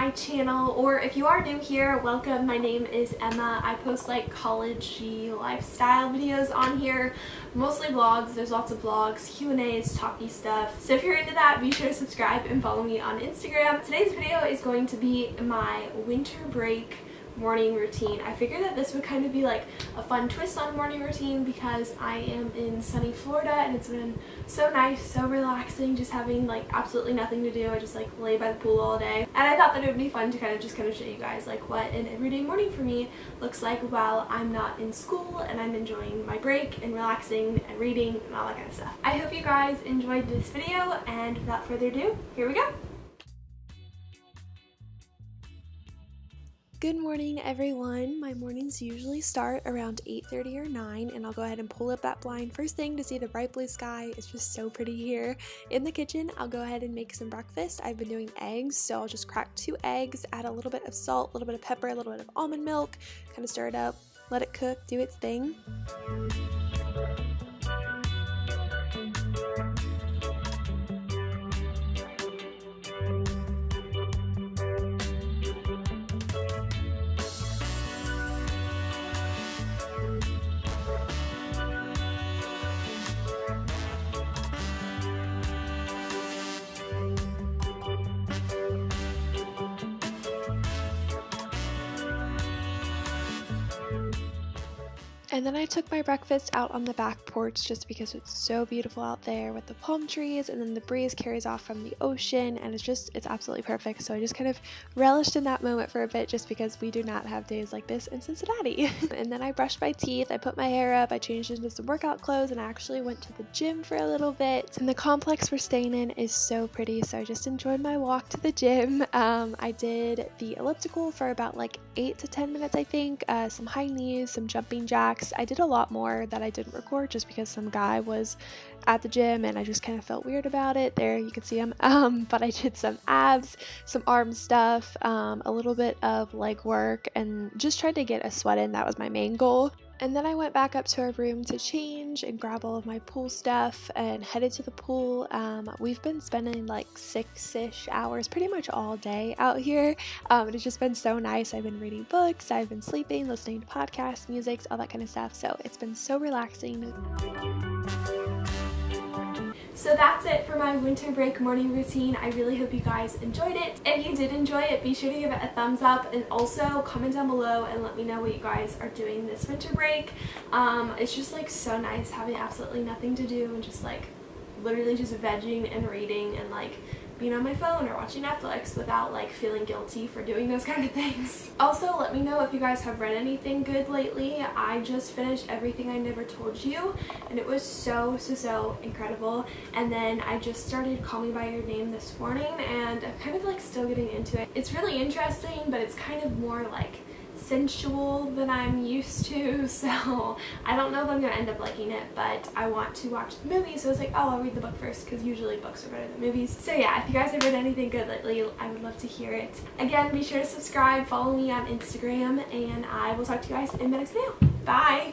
my channel, or if you are new here, welcome. My name is Emma. I post like college-y lifestyle videos on here, mostly vlogs. There's lots of vlogs, Q&As, talky stuff. So if you're into that, be sure to subscribe and follow me on Instagram. Today's video is going to be my winter break morning routine. I figured that this would kind of be like a fun twist on morning routine because I am in sunny Florida and it's been so nice, so relaxing, just having like absolutely nothing to do. I just like lay by the pool all day, and I thought that it would be fun to kind of show you guys like what an everyday morning for me looks like while I'm not in school and I'm enjoying my break and relaxing and reading and all that kind of stuff. I hope you guys enjoyed this video, and without further ado, here we go. Good morning, everyone. My mornings usually start around 8:30 or 9, and I'll go ahead and pull up that blind first thing to see the bright blue sky. It's just so pretty here. In the kitchen, I'll go ahead and make some breakfast. I've been doing eggs, so I'll just crack 2 eggs, add a little bit of salt, a little bit of pepper, a little bit of almond milk, kind of stir it up, let it cook, do its thing. And then I took my breakfast out on the back porch just because it's so beautiful out there with the palm trees, and then the breeze carries off from the ocean, and it's absolutely perfect. So I just kind of relished in that moment for a bit just because we do not have days like this in Cincinnati. And then I brushed my teeth, I put my hair up, I changed into some workout clothes, and I actually went to the gym for a little bit. And the complex we're staying in is so pretty, so I just enjoyed my walk to the gym. I did the elliptical for about like 8 to 10 minutes, I think, some high knees, some jumping jacks. I did a lot more that I didn't record just because some guy was at the gym and I just kind of felt weird about it. There, you can see him. But I did some abs, some arm stuff, a little bit of leg work, and just tried to get a sweat in. That was my main goal. And then I went back up to our room to change and grab all of my pool stuff and headed to the pool. We've been spending like 6-ish hours pretty much all day out here. It's just been so nice. I've been reading books, I've been sleeping, listening to podcasts, music, all that kind of stuff. So it's been so relaxing. So that's it for my winter break morning routine. I really hope you guys enjoyed it. If you did enjoy it, be sure to give it a thumbs up, and also comment down below and let me know what you guys are doing this winter break. It's just like so nice having absolutely nothing to do and just like literally just vegging and reading and like being on my phone or watching Netflix without like feeling guilty for doing those kind of things. Also, let me know if you guys have read anything good lately. I just finished Everything I Never Told You, and it was so incredible. And then I just started Call Me By Your Name this morning, and I'm kind of like still getting into it. It's really interesting, but it's kind of more like sensual than I'm used to, so I don't know if I'm gonna end up liking it, but I want to watch the movie, so I was like, oh, I'll read the book first because usually books are better than movies. So yeah, if you guys have read anything good lately, I would love to hear it. Again, be sure to subscribe, follow me on Instagram, and I will talk to you guys in the next video. Bye!